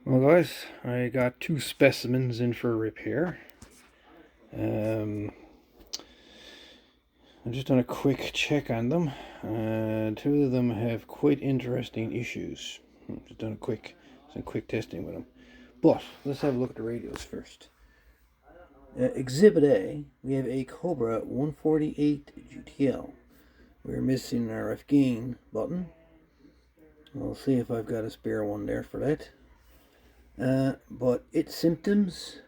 Well guys, I got two specimens in for repair. I've just done a quick check on them. Two of them have quite interesting issues. Just done some quick testing with them. But let's have a look at the radios first. Exhibit A, we have a Cobra 148 GTL. We're missing an RF gain button. We'll see if I've got a spare one there for that. But its symptoms: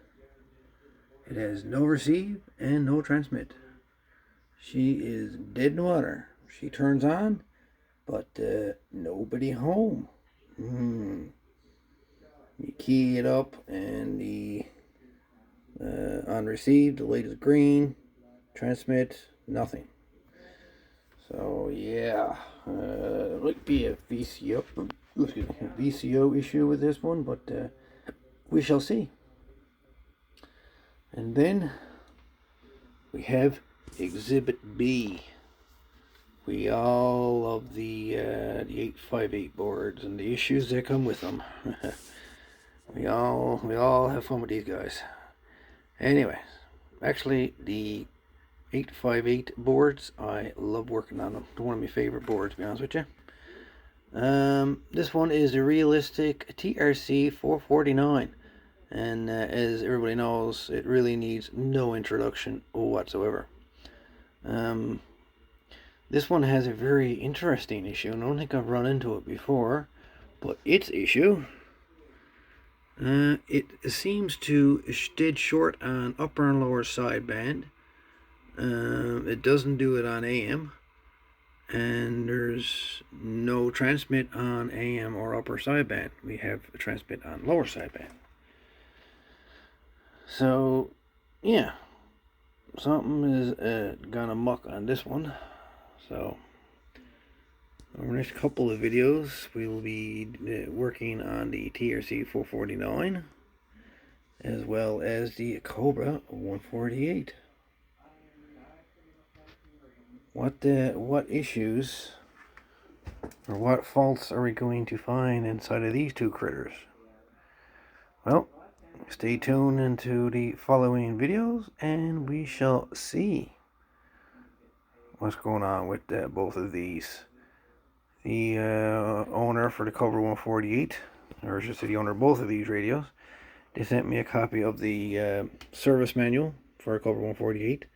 it has no receive and no transmit. She is dead in the water. She turns on, but nobody home. You key it up, and the on receive, the light is green. Transmit, nothing. So yeah, might be a VCO issue with this one, but we shall see. And then we have Exhibit B. We all love the 858 boards and the issues that come with them. we all have fun with these guys. Anyway, actually the 858 boards, I love working on them. They're one of my favorite boards, to be honest with you. This one is a realistic trc449, and as everybody knows, it really needs no introduction whatsoever. This one has a very interesting issue, and I don't think I've run into it before, but its issue, it seems to dead short on upper and lower sideband. It doesn't do it on AM, and there's no transmit on AM or upper sideband. We have a transmit on lower sideband. So yeah, something is gone amok on this one. So over the next couple of videos, we will be working on the trc449 as well as the Cobra 148. What issues or what faults are we going to find inside of these two critters? Well, stay tuned into the following videos and we shall see what's going on with both of these. The owner for the Cobra 148, or I should say the owner of both of these radios, they sent me a copy of the service manual for a Cobra 148,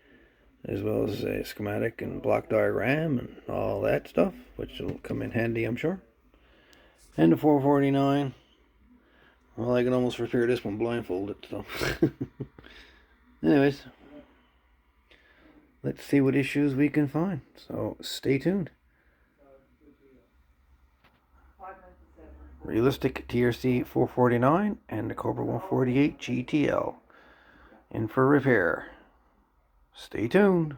as well as a schematic and block diagram and all that stuff, which will come in handy, I'm sure. And the 449, well, I can almost repair this one blindfolded, so. Anyways, let's see what issues we can find, so stay tuned. Realistic trc449 and the Cobra 148 GTL in for repair. Stay tuned.